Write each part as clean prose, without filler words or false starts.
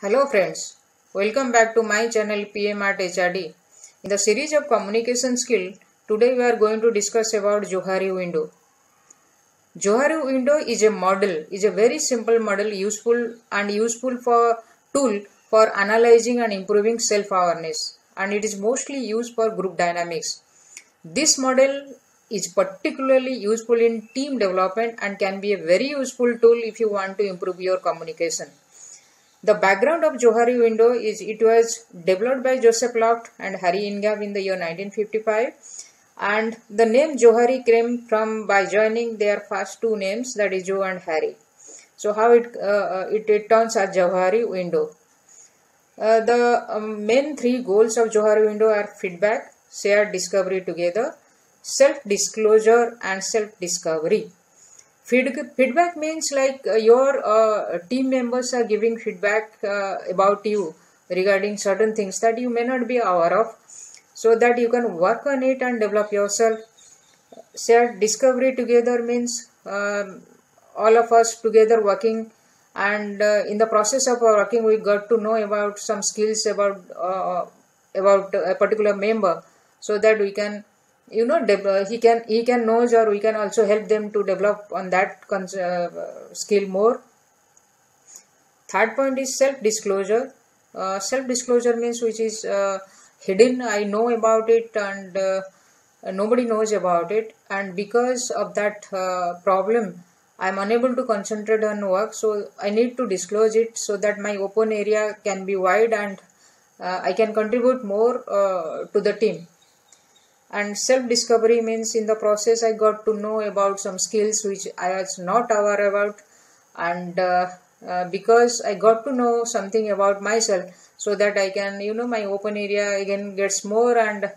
Hello friends, welcome back to my channel PM Art HRD. In the series of communication skill, today we are going to discuss about Johari window. Johari window is a very simple model useful for tool for analyzing and improving self-awareness, and it is mostly used for group dynamics. This model is particularly useful in team development and can be a very useful tool if you want to improve your communication. The background of Johari window is it was developed by Joseph Loft and Harry Ingham in the year 1955, and the name Johari came from by joining their first two names, that is Joe and Harry. So how it turns as Johari window. The main three goals of Johari window are feedback, shared discovery together, self-disclosure and self-discovery. Feedback means like your team members are giving feedback about you regarding certain things that you may not be aware of, so that you can work on it and develop yourself. Shared discovery together means all of us together working, and in the process of working we got to know about some skills about a particular member, so that we can he can knows, or we can also help them to develop on that skill more. Third point is self-disclosure. Self-disclosure means which is hidden. I know about it and nobody knows about it, and because of that problem I am unable to concentrate on work, so I need to disclose it so that my open area can be wide and I can contribute more to the team. And self-discovery means in the process I got to know about some skills which I was not aware about, and because I got to know something about myself, so that I can my open area again gets more, and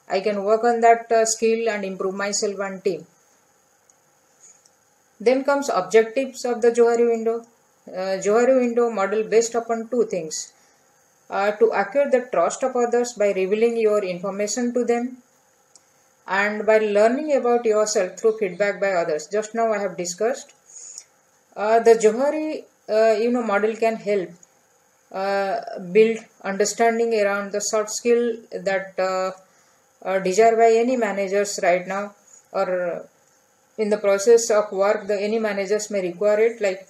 I can work on that skill and improve myself and team. Then comes objectives of the Johari window. Johari window model based upon two things: to acquire the trust of others by revealing your information to them, and by learning about yourself through feedback by others. Just now I have discussed. The Johari model can help build understanding around the soft skill that desired by any managers right now, or in the process of work any managers may require it, like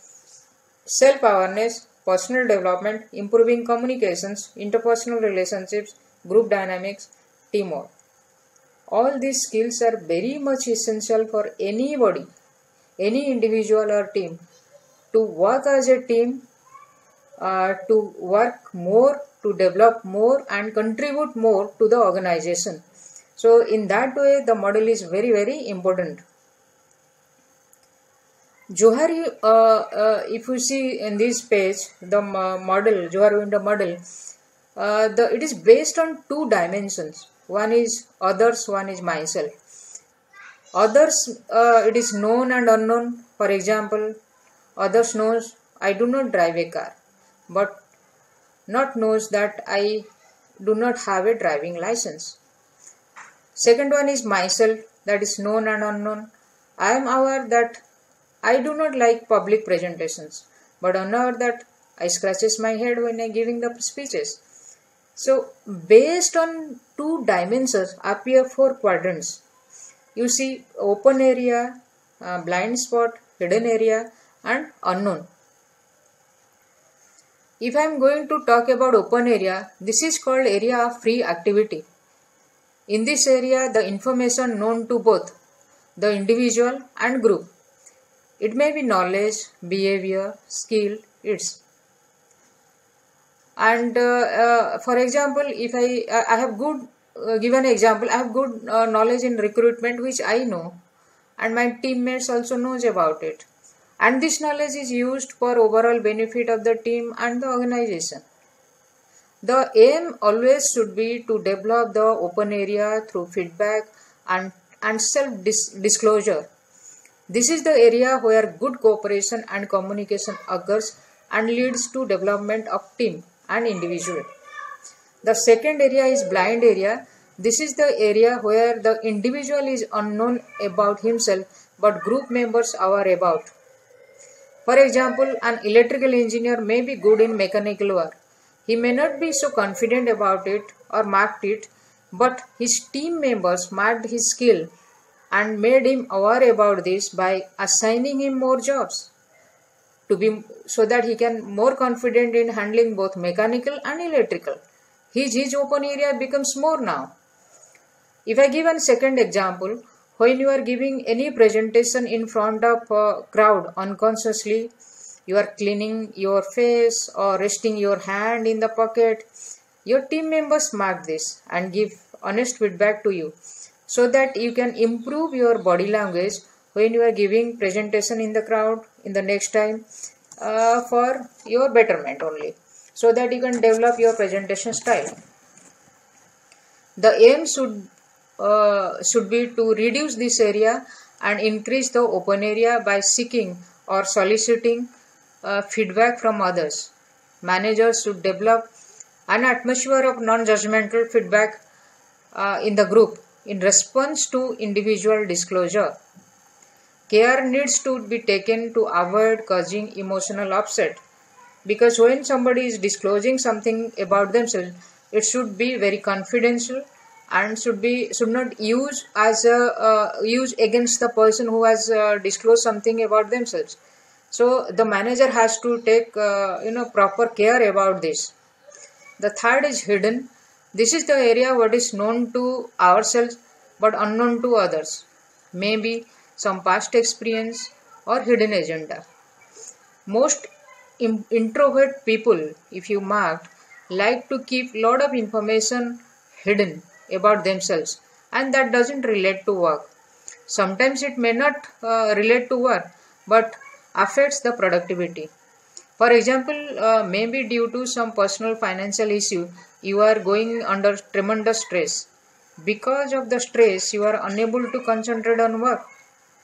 self-awareness, personal development, improving communications, interpersonal relationships, group dynamics, teamwork. All these skills are very much essential for anybody, any individual or team, to work as a team, to work more, to develop more and contribute more to the organization. So in that way the model is very, very important. Johari, if you see in this page, the model, Johari window model, it is based on two dimensions. One is others, one is myself. Others, it is known and unknown. For example, others knows I do not drive a car, but not knows that I do not have a driving license. Second one is myself, that is known and unknown. I am aware that I do not like public presentations, but unaware that I scratches my head when I giving the speeches. So based on two dimensions appear four quadrants. You see open area, blind spot, hidden area and unknown. If I am going to talk about open area, this is called area of free activity. In this area the information known to both the individual and group. It may be knowledge, behavior, skill, it's. And for example, if I have good give an example, I have good knowledge in recruitment which I know, and my teammates also knows about it, and this knowledge is used for overall benefit of the team and the organization. The aim always should be to develop the open area through feedback and self-disclosure. This is the area where good cooperation and communication occurs and leads to development of team and individual. The second area is blind area. This is the area where the individual is unknown about himself, but group members are about. For example, an electrical engineer may be good in mechanical work, He may not be so confident about it or marked it, but his team members marked his skill and made him aware about this by assigning him more jobs so that he can more confident in handling both mechanical and electrical. His open area becomes more now. If I give a second example, when you are giving any presentation in front of a crowd unconsciously, you are cleaning your face or resting your hand in the pocket, your team members mark this and give honest feedback to you so that you can improve your body language when you are giving presentation in the crowd in the next time for your betterment only, so that you can develop your presentation style. The aim should be to reduce this area and increase the open area by seeking or soliciting feedback from others. Managers should develop an atmosphere of non-judgmental feedback in the group in response to individual disclosure. Care needs to be taken to avoid causing emotional upset, because when somebody is disclosing something about themselves, it should be very confidential and should not use as use against the person who has disclosed something about themselves. So the manager has to take proper care about this. The third is hidden. This is the area what is known to ourselves but unknown to others. Maybe some past experience or hidden agenda. Most introvert people, if you marked, like to keep lot of information hidden about themselves, and that doesn't relate to work. Sometimes it may not relate to work but affects the productivity. For example, maybe due to some personal financial issue, you are going under tremendous stress. Because of the stress, you are unable to concentrate on work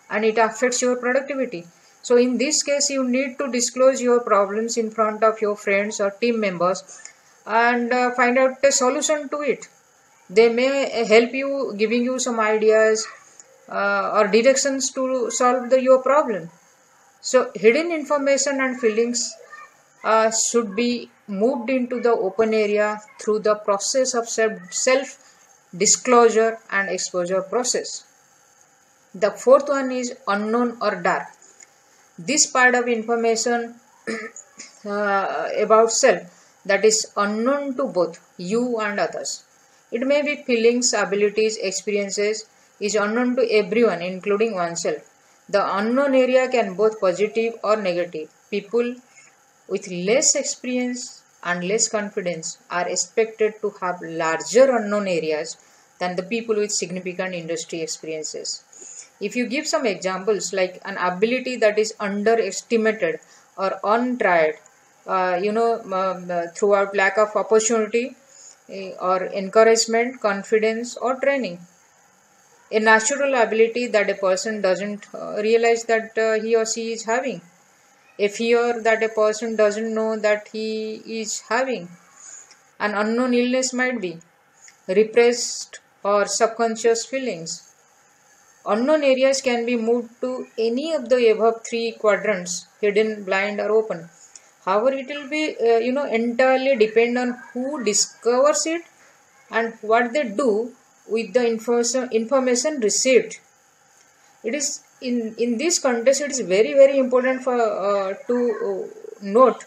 and it affects your productivity. So in this case, you need to disclose your problems in front of your friends or team members and find out a solution to it. They may help you, giving you some ideas or directions to solve your problem. So hidden information and feelings should be moved into the open area through the process of self-disclosure and exposure process. The fourth one is unknown or dark. This part of information about self that is unknown to both you and others. It may be feelings, abilities, experiences is unknown to everyone, including oneself. The unknown area can both positive or negative. People with less experience and less confidence are expected to have larger unknown areas than the people with significant industry experiences. If you give some examples like an ability that is underestimated or untried, throughout lack of opportunity or encouragement, confidence or training. A natural ability that a person doesn't realize that he or she is having. A fear that a person doesn't know that he is having. An unknown illness might be. Repressed or subconscious feelings. Unknown areas can be moved to any of the above three quadrants, hidden, blind or open. However, it will be entirely depend on who discovers it and what they do with the information received. It is in this context, it is very, very important for to note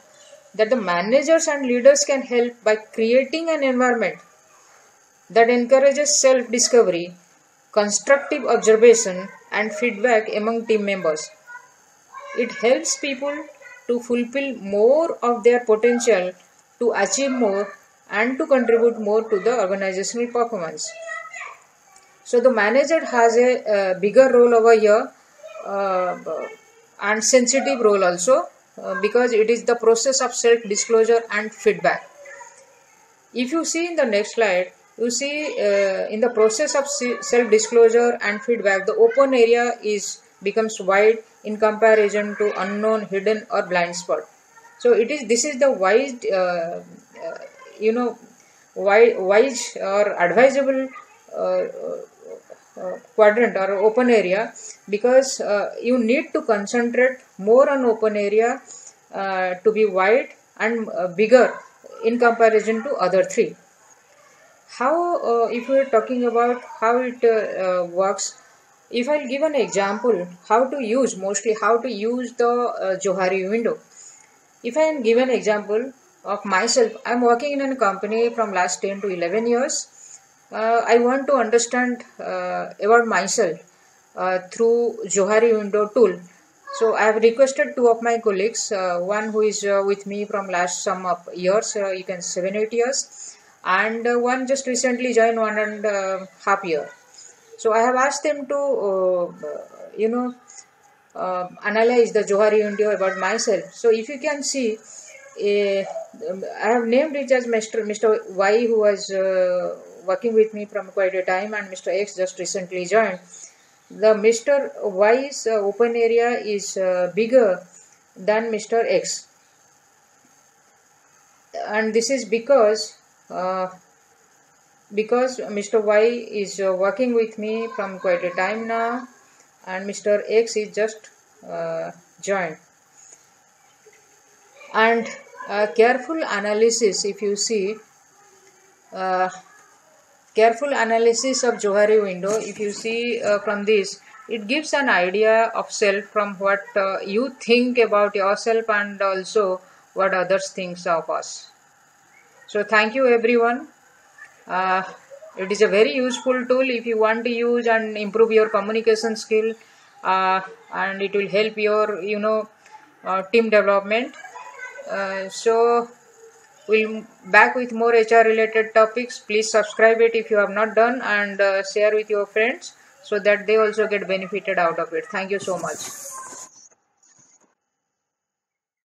that the managers and leaders can help by creating an environment that encourages self-discovery, constructive observation and feedback among team members. It helps people to fulfill more of their potential, to achieve more and to contribute more to the organizational performance. So the manager has a bigger role over here and sensitive role also because it is the process of self-disclosure and feedback. If you see in the next slide, you see in the process of self-disclosure and feedback, the open area becomes wide in comparison to unknown, hidden or blind spot. So this is the wide wise or advisable quadrant or open area, because you need to concentrate more on open area to be wide and bigger in comparison to other three. How, if we are talking about how it works, if I'll give an example, how to use the Johari window. If I am given example of myself, I am working in a company from last 10 to 11 years. I want to understand about myself through Johari window tool. So I have requested two of my colleagues, one who is with me from last some of years, you can 7-8 years, and one just recently joined 1.5 year. So I have asked them to analyze the Johari window about myself. So if you can see, I have named it as Mr. Y, who was working with me from quite a time, and Mr. X just recently joined. The Mr. Y's open area is bigger than Mr. X, and this is because Mr. Y is working with me from quite a time now, and Mr. X is just joined. And careful analysis, if you see, careful analysis of Johari window, if you see from this, it gives an idea of self from what you think about yourself and also what others think of us. So thank you everyone. It is a very useful tool if you want to use and improve your communication skill, and it will help your team development. So we'll back with more HR related topics. Please subscribe it if you have not done, and share with your friends so that they also get benefited out of it. Thank you so much.